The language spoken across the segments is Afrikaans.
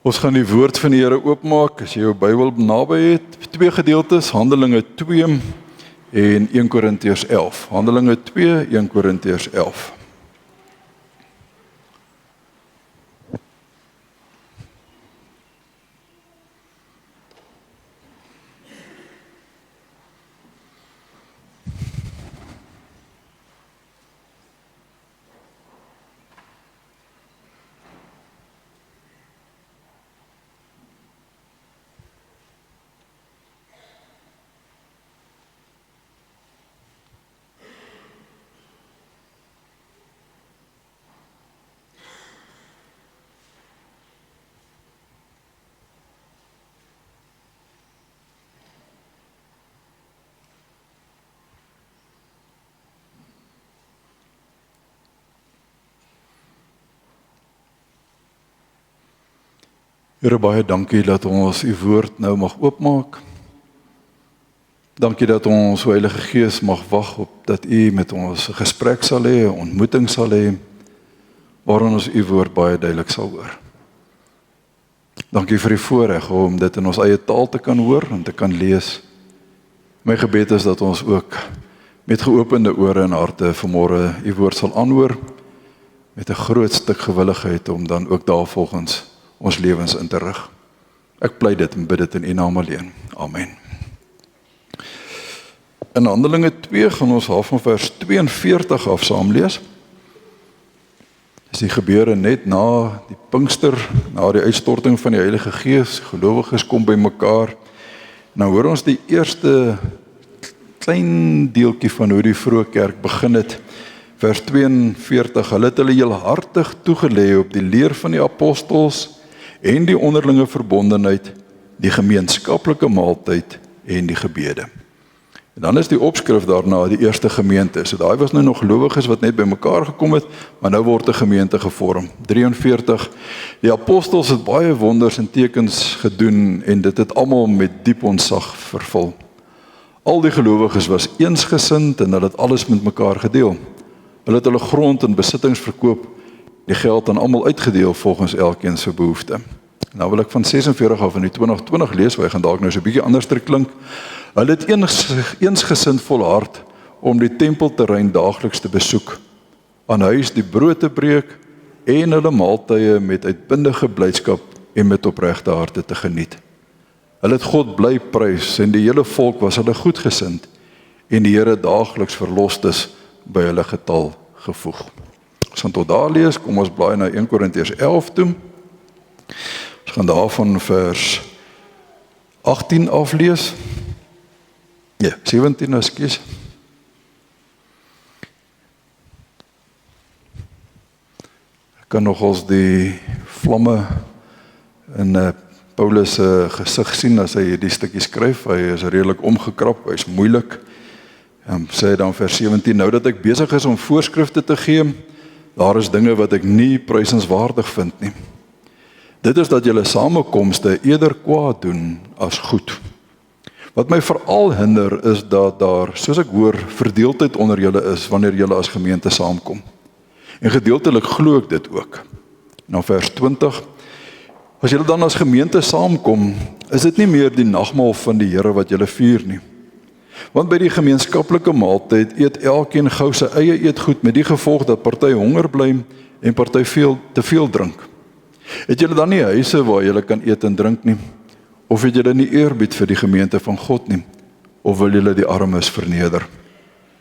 Ons gaan die woord van die Here oopmaak, as jy jou Bybel naby het, twee gedeeltes, Handelinge 2 en 1 Korintiërs 11. Handelinge 2, 1 Korintiërs 11. Here, baie dankie dat ons u woord nou mag oopmaak. Dankie dat ons Heilige Gees mag wag op dat u met ons 'n gesprek sal hê, 'n ontmoeting sal hê, waarin ons u woord baie duidelik sal hoor. Dankie vir die voorreg om dit in ons eie taal te kan hoor en te kan lees. My gebed is dat ons ook met geopende ore en harte vanmôre u woord sal aanhoor, met 'n groot stuk gewilligheid om dan ook daarvolgens ons lewens in te rig. Ek pleit dit en bid dit in u naam alleen. Amen. In Handelinge 2 gaan ons half van vers 42 af saam lees. Dis die gebeure net na die Pinkster, na die uitstorting van die Heilige Gees, gelowiges kom by mekaar. Nou hoor ons die eerste klein deeltjie van hoe die vroeë kerk begin het. Vers 42, hulle het hulle heelhartig toegelê op die leer van die apostels en die onderlinge verbondenheid, die gemeenskaplike maaltyd en die gebede. En dan is die opskrif daarna die eerste gemeente. So daai was nou nog gelowiges wat net by mekaar gekom het, maar nou word 'n gemeente gevorm. 43, die apostels het baie wonders en tekens gedoen en dit het almal met diep ontzag vervul. Al die gelowiges was eensgesind en hulle het alles met mekaar gedeel. Hulle het hulle grond en besittings verkoop, die geld aan almal uitgedeel volgens elkeen se behoefte. Nou wil ek van 46 af in die 2020 lees, waar hy gaan dalk nou so 'n bietjie anders klink. Hulle het eensgesind volhard om die tempelterrein daagliks te besoek, aan huis die brood te breek en hulle maaltye met uitbundige blydskap en met opregte harte te geniet. Hulle het God bly prys en die hele volk was hulle goedgesind en die Here daagliks verlostes by hulle getal gevoeg. Ons gaan tot daar lees, kom ons blaai na 1 Korintiërs 11 toe. Ons gaan daarvan vers 18 aflees. Ja, 17 ekskuus. Ek kan nogals die vlamme in Paulus se gesig sien as hy hierdie stukkie skryf. Hy is redelik omgekrap, hy is moeilik. Sê hy dan vers 17, nou dat ek besig is om voorskrifte te gee, daar is dinge wat ek nie prysenswaardig vind nie. Dit is dat julle samekomste eerder kwaad doen as goed. Wat my veral hinder is dat daar, soos ek hoor, verdeeldheid onder julle is wanneer julle as gemeente saamkom. En gedeeltelik glo ek dit ook. Nou vers 20, as julle dan as gemeente saamkom, is dit nie meer die nagmaal van die Here wat julle vier nie. Want by die gemeenskaplike maaltyd eet elkeen gou sy eie eetgoed met die gevolg dat party honger bly en party te veel drink. Het julle dan nie huise waar julle kan eet en drink nie? Of het julle nie eerbied vir die gemeente van God nie? Of wil julle die armes verneder?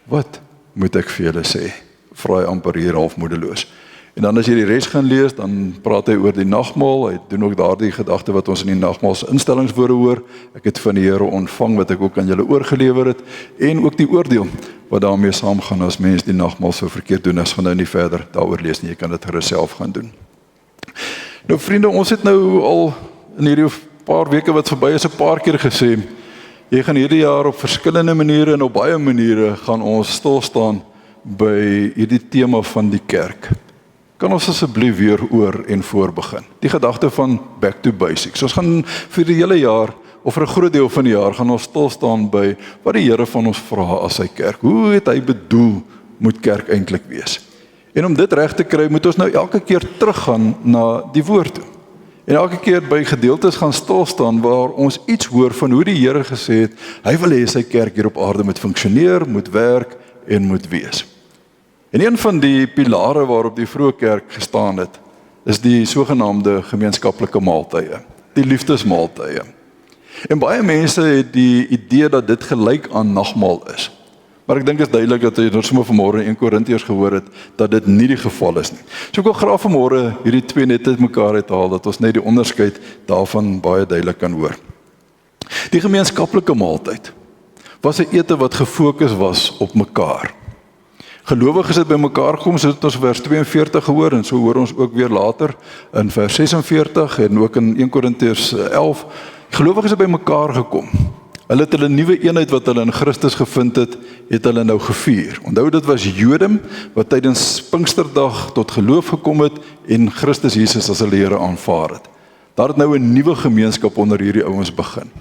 Wat moet ek vir julle sê? Vra hy amper hier half moedeloos. En dan as jy die res gaan lees, dan praat hy oor die nagmaal. Hy doen ook daardie gedagte wat ons in die nagmaalsinstellingswoorde hoor. Ek het van die Here ontvang wat ek ook aan julle oorgelewer het, en ook die oordeel wat daarmee saamgaan as mens die nagmaal so verkeerd doen. As gaan nou nie verder daaroor lees nie, jy kan dit gerus self gaan doen. Nou vriende, ons het nou al in hierdie paar weke wat verby is 'n paar keer gesê, jy gaan hierdie jaar op verskillende maniere en op baie maniere gaan ons stil staan by hierdie tema van die kerk. Kan ons asseblief weer oor en voor begin? Die gedagte van back to basics. Ons gaan vir die hele jaar, of vir 'n groot deel van die jaar, gaan ons stil staan by wat die Here van ons vra as sy kerk. Hoe het hy bedoel moet kerk eintlik wees? En om dit reg te kry, moet ons nou elke keer teruggaan na die woord toe. En elke keer by gedeeltes gaan stil staan waar ons iets hoor van hoe die Here gesê het, hy wil hê sy kerk hier op aarde moet funksioneer, moet werk en moet wees. En een van die pilare waarop die vroeë kerk gestaan het, is die sogenaamde gemeenskaplike maaltye, die liefdesmaaltye. En baie mense het die idee dat dit gelyk aan nagmaal is. Maar ek dink dit is duidelik dat jy sommer vanmôre in 1 Korintiërs gehoor het, dat dit nie die geval is nie. So ek wil graag vanmôre hierdie twee net uit mekaar uithaal, dat ons net die onderskeid daarvan baie duidelik kan hoor. Die gemeenskaplike maaltyd was 'n ete wat gefokus was op mekaar. Gelowiges het by mekaar gekom, so het ons vers 42 gehoor, en so hoor ons ook weer later in vers 46 en ook in 1 Korintiërs 11. Gelowiges het by mekaar gekom. Hulle het hulle nuwe eenheid wat hulle in Christus gevind het hulle nou gevier. Onthou, dit was Jodem wat tydens Pinksterdag tot geloof gekom het en Christus Jesus as hulle Here aanvaar het. Daar het nou 'n nuwe gemeenskap onder hierdie ouens begin.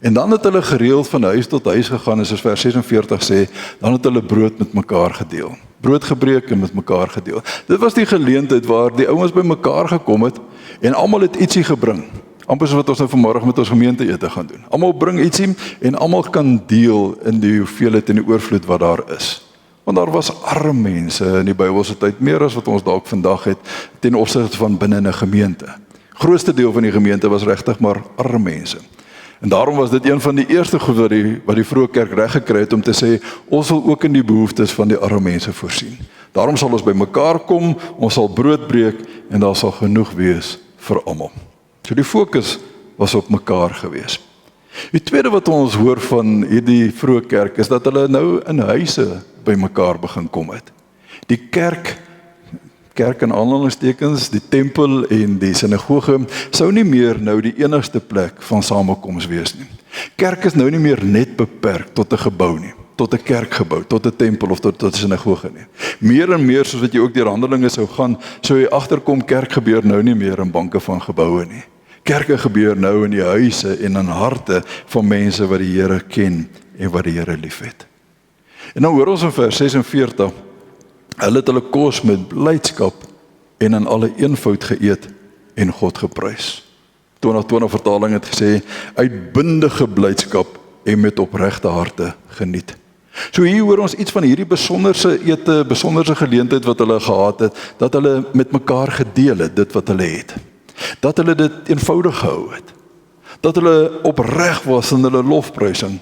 En dan het hulle gereeld van huis tot huis gegaan, en soos vers 46 sê, dan het hulle brood met mekaar gedeel. Brood gebreek en met mekaar gedeel. Dit was die geleentheid waar die ouens by mekaar gekom het en almal het ietsie gebring. Amper soos wat ons nou vanmôre met ons gemeenteete gaan doen. Almal bring ietsie en almal kan deel in die hoeveelheid en die oorvloed wat daar is. Want daar was arme mense in die Bybelse tyd, meer as wat ons dalk vandag het, ten opsigte van binne 'n gemeente. Grootste deel van die gemeente was regtig maar arme mense. En daarom was dit een van die eerste goed wat die vroeë kerk reg gekry het om te sê, ons wil ook in die behoeftes van die arme mense voorsien. Daarom sal ons by mekaar kom, ons sal brood breek en daar sal genoeg wees vir almal. So die fokus was op mekaar gewees. Die tweede wat ons hoor van hierdie vroeë kerk is dat hulle nou in huise by mekaar begin kom het. Die kerk in aanhalingstekens, die tempel en die sinagoge sou nie meer nou die enigste plek van samekoms wees nie. Kerk is nou nie meer net beperk tot 'n gebou nie, tot 'n kerkgebou, tot 'n tempel of tot 'n sinagoge nie. Meer en meer, soos wat jy ook deur Handelinge sou gaan, sou jy agterkom, kerk gebeur nou nie meer in banke van geboue nie. Kerke gebeur nou in die huise en in harte van mense wat die Here ken en wat die Here liefhet. En dan hoor ons in vers 46, hulle het hulle kos met blydskap en in alle eenvoud geëet en God geprys. 2020 vertaling het gesê, uitbundige blydskap en met opregte harte geniet. So hier hoor ons iets van hierdie besonderse ete, besonderse geleentheid wat hulle gehad het, dat hulle met mekaar gedeel het, dit wat hulle het. Dat hulle dit eenvoudig gehou het. Dat hulle opreg was in hulle lofprysing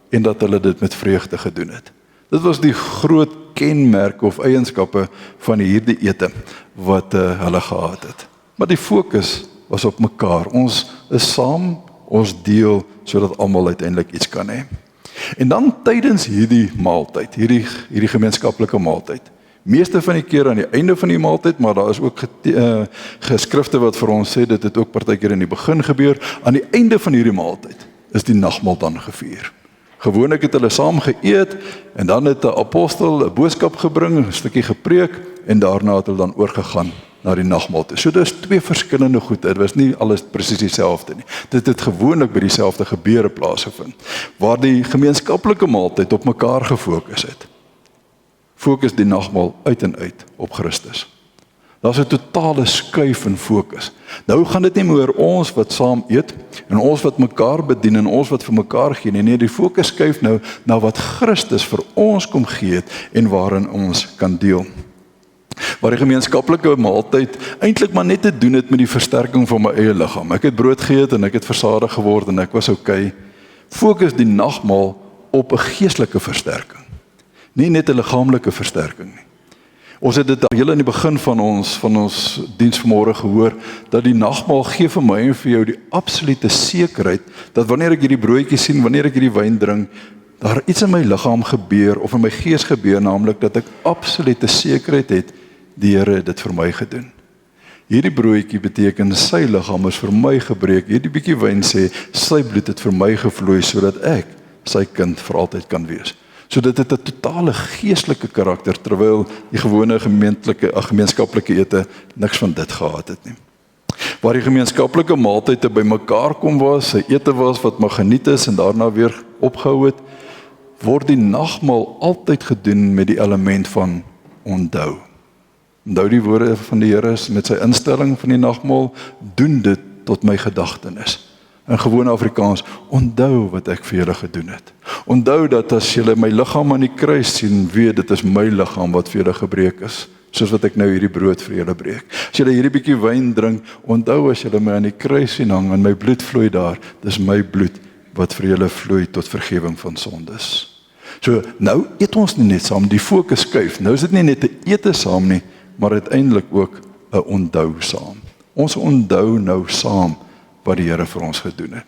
en dat hulle dit met vreugde gedoen het. Dit was die groot kenmerke of eienskappe van hierdie ete wat hulle gehad het. Maar die fokus was op mekaar. Ons is saam, ons deel, sodat almal uiteindelik iets kan hê. En dan tydens hierdie maaltyd, hierdie gemeenskaplike maaltyd, meeste van die keer aan die einde van die maaltyd, maar daar is ook geskrifte wat vir ons sê, dit het ook partykeer in die begin gebeur, aan die einde van hierdie maaltyd is die nagmaal dan gevier. Gewoonlik het hulle saam geëet, en dan het 'n apostel 'n boodskap gebring, 'n stukkie gepreek, en daarna het hulle dan oorgegaan na die nagmaal toe. So dis twee verskillende goed, dit was nie alles presies dieselfde nie. Dit het gewoonlik by dieselfde gebeure plaasgevind, waar die gemeenskaplike maaltyd op mekaar gefokus het. Fokus die nagmaal uit en uit op Christus. Daar's 'n totale skuif in fokus. Nou gaan dit nie meer oor ons wat saam eet, en ons wat mekaar bedien, en ons wat vir mekaar gee, nee, die fokus skuif nou na wat Christus vir ons kom gee het, en waarin ons kan deel. Waar die gemeenskaplike maaltyd eintlik maar net te doen het met die versterking van my eie liggaam. Ek het brood geëet en ek het versadig geword en ek was okay. Fokus die nagmaal op 'n geestelike versterking. Nie net 'n liggaamlike versterking nie. Ons het dit al heel in die begin van ons diens vanmôre gehoor, dat die nagmaal gee vir my en vir jou die absolute sekerheid, dat wanneer ek hierdie broodjie sien, wanneer ek hierdie wyn drink, daar iets in my liggaam gebeur, of in my gees gebeur, naamlik dat ek absolute sekerheid het, die Here het dit vir my gedoen. Hierdie broodjie beteken, sy liggaam is vir my gebreek, hierdie bietjie wyn sê, sy bloed het vir my gevloei, sodat ek sy kind vir altyd kan wees. So dit het 'n totale geestelike karakter, terwyl die gewone gemeenskaplike ete niks van dit gehad het nie. Waar die gemeenskaplike maaltye by mekaar kom was, 'n ete was wat maar geniet is en daarna weer opgehou het, word die nagmaal altyd gedoen met die element van onthou. Onthou die woorde van die Here is met sy instelling van die nagmaal, doen dit tot my gedagtenis. In gewone Afrikaans, onthou wat ek vir julle gedoen het. Onthou dat as julle my liggaam aan die kruis sien, weet dit is my liggaam wat vir julle gebreek is, soos wat ek nou hierdie brood vir julle breek. As julle hierdie bietjie wyn drink, onthou as julle my aan die kruis sien hang en my bloed vloei daar, dis my bloed wat vir julle vloei tot vergewing van sondes. So, nou eet ons nie net saam, die fokus skuif. Nou is dit nie net 'n ete saam nie, maar uiteindelik ook 'n onthou saam. Ons onthou nou saam wat die Here vir ons gedoen het.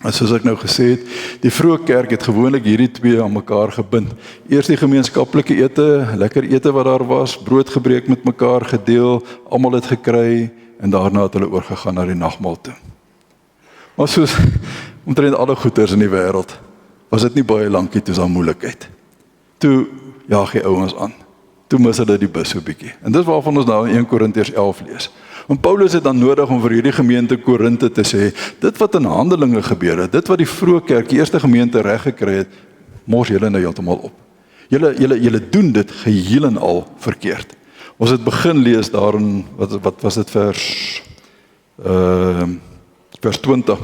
En soos ek nou gesê het, die vroeë kerk het gewoonlik hierdie twee aan mekaar gebind. Eers die gemeenskaplike ete, lekker ete wat daar was, brood gebreek met mekaar gedeel, almal het gekry, en daarna het hulle oorgegaan na die nagmaal toe. Maar soos omtrent alle goeters in die wêreld, was dit nie baie lankie toe daar moeilikheid. Toe jaag die ouens aan. Toe mis hulle die bus so bietjie. En dis waarvan ons nou in 1 Korintiërs 11 lees. En Paulus het dan nodig om vir hierdie gemeente Korinte te sê, dit wat in Handelinge gebeur het, dit wat die vroeë kerk, die eerste gemeente reg gekry het, mors julle nou heeltemal op. Julle doen dit geheel en al verkeerd. Ons het begin lees daarin, wat was dit vers 20,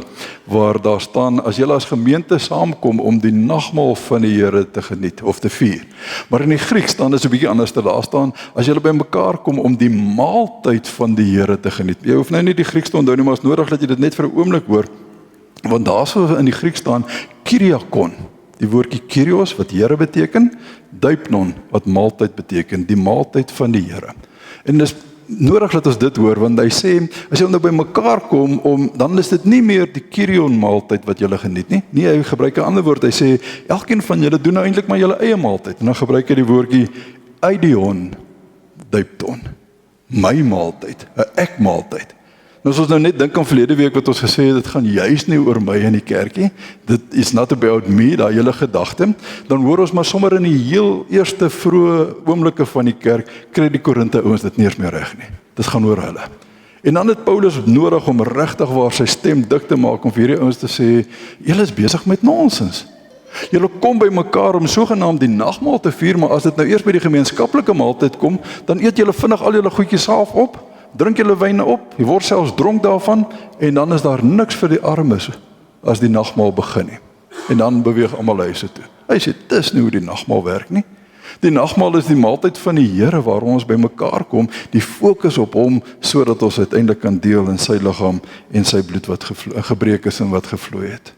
waar daar staan, as julle as gemeente saamkom om die nagmaal van die Here te geniet, of te vier. Maar in die Grieks staan dit so 'n bietjie anders, daar staan, as julle by mekaar kom om die maaltyd van die Here te geniet. Jy hoef nou nie die Grieks te onthou nie, maar is nodig dat jy dit net vir 'n oomblik hoor, want daar sou in die Grieks staan, kyriakon, die woordjie kyrios, wat Here beteken, duipnon, wat maaltyd beteken, die maaltyd van die Here. En dis nodig dat ons dit hoor, want hy sê, as jy nou by mekaar kom, dan is dit nie meer die kyrion maaltyd wat julle geniet nie. Nee, hy gebruik 'n ander woord, hy sê, elkeen van julle doen nou eintlik maar julle eie maaltyd, en dan gebruik hy die woordjie, eidion, duipton, my maaltyd, 'n ek maaltyd. Nou as ons nou net dink aan verlede week wat ons gesê het, dit gaan juis nie oor my in die kerkie, dit is not about me, daai hele gedagte, dan hoor ons maar sommer in die heel eerste vroeë oomblikke van die kerk, kry die Korinte ouens dit nie eens meer reg nie. Dit gaan oor hulle. En dan het Paulus nodig om regtig waar sy stem dik te maak, om vir hierdie ouens te sê, julle is besig met nonsens. Julle kom by mekaar om sogenaamd die nagmaal te vier, maar as dit nou eers by die gemeenskaplike maaltyd kom, dan eet julle vinnig al julle goedjies self op, drink julle wyne op, jy word selfs dronk daarvan, en dan is daar niks vir die armes as die nagmaal begin nie. En dan beweeg almal huise toe. Hy sê, dis nie hoe die nagmaal werk nie. Die nagmaal is die maaltyd van die Here waar ons by mekaar kom, die fokus op hom, sodat ons uiteindelik kan deel in sy liggaam en sy bloed wat gebreek is en wat gevloei het.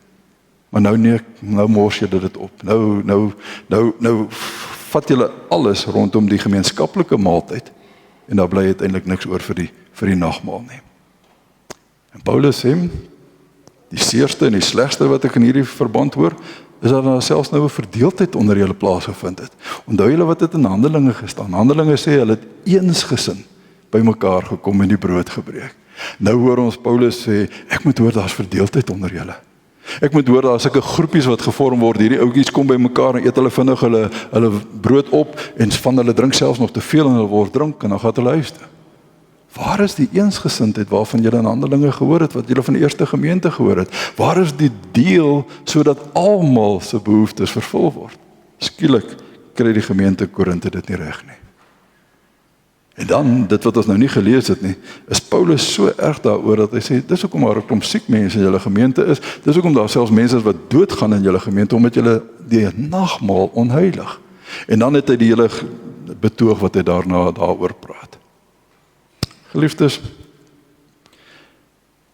Maar nou mors julle dit op. Nou vat julle alles rondom die gemeenskaplike maaltyd, en daar bly uiteindelik niks oor vir die nagmaal nie. En Paulus sê, die seerste en die slegste wat ek in hierdie verband hoor, is dat daar selfs nou 'n verdeeldheid onder julle plaasgevind het. Onthou julle wat het in Handelinge gestaan? Handelinge sê hulle het eensgesin by mekaar gekom en die brood gebreek. Nou hoor ons Paulus sê, ek moet hoor daar's verdeeldheid onder julle. Ek moet hoor daar is sulke groepies wat gevorm word, hierdie ouetjies kom by mekaar en eet hulle vinnig hulle brood op, en van hulle drink selfs nog te veel en hulle word drink en dan gaan hulle huis toe. Waar is die eensgesindheid waarvan julle in Handelinge gehoor het, wat julle van die eerste gemeente gehoor het? Waar is die deel sodat almal se behoeftes vervul word? Skielik kry die gemeente Korinte dit nie reg nie. En dan, dit wat ons nou nie gelees het nie, is Paulus so erg daaroor dat hy sê, dis hoekom daar 'n klomp siek mense in julle gemeente is, dis hoekom daar selfs mense is wat doodgaan in julle gemeente, omdat julle die nagmaal onheilig. En dan het hy die hele betoog wat hy daarna daaroor praat. Geliefdes,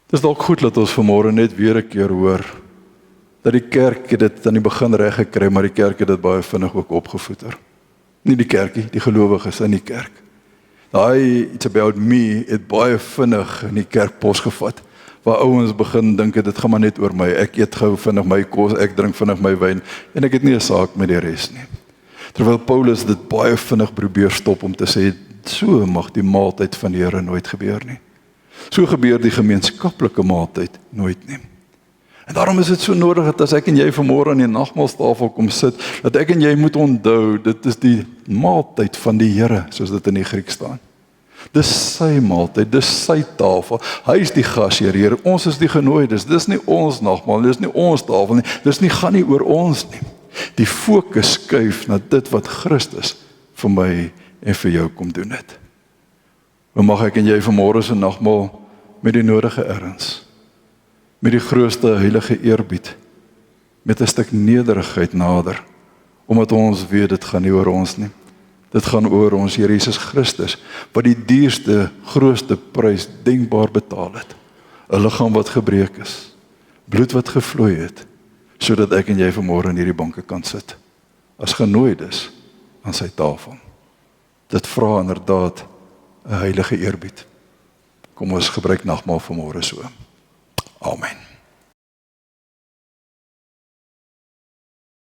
dis dalk goed dat ons vanmôre net weer 'n keer hoor, dat die kerk het dit aan die begin reg gekry, maar die kerk het dit baie vinnig ook opgevoeter. Nie die kerkie, die gelowiges in die kerk. Daai it's about me het baie vinnig in die kerk pos gevat, waar ouens begin dink dit gaan maar net oor my, ek eet gou vinnig my kos, ek drink vinnig my wyn, en ek het nie 'n saak met die res nie. Terwyl Paulus dit baie vinnig probeer stop om te sê, so mag die maaltyd van die Here nooit gebeur nie. So gebeur die gemeenskaplike maaltyd nooit nie. En daarom is dit so nodig dat as ek en jy vanmôre aan die nagmaaltafel kom sit, dat ek en jy moet onthou, dit is die maaltyd van die Here, soos dit in die Grieks staan. Dis sy maaltyd, dis sy tafel. Hy is die gasheer, Here. Ons is die genooides. Dis nie ons nagmaal, dis nie ons tafel nie. Dis nie gaan nie oor ons nie. Die fokus skuif na dit wat Christus vir my en vir jou kom doen het. En mag ek en jy vanmôre se nagmaal met die nodige erns, met die grootste heilige eerbied, met 'n stuk nederigheid nader, omdat ons weet dit gaan nie oor ons nie. Dit gaan oor ons Here Jesus Christus, wat die duurste, grootste prys denkbaar betaal het. 'n Liggaam wat gebreek is, bloed wat gevloei het, sodat ek en jy vanmôre in hierdie banke kan sit, as genooides aan sy tafel. Dit vra inderdaad 'n heilige eerbied. Kom ons gebruik nagmaal vanmôre so. Amen.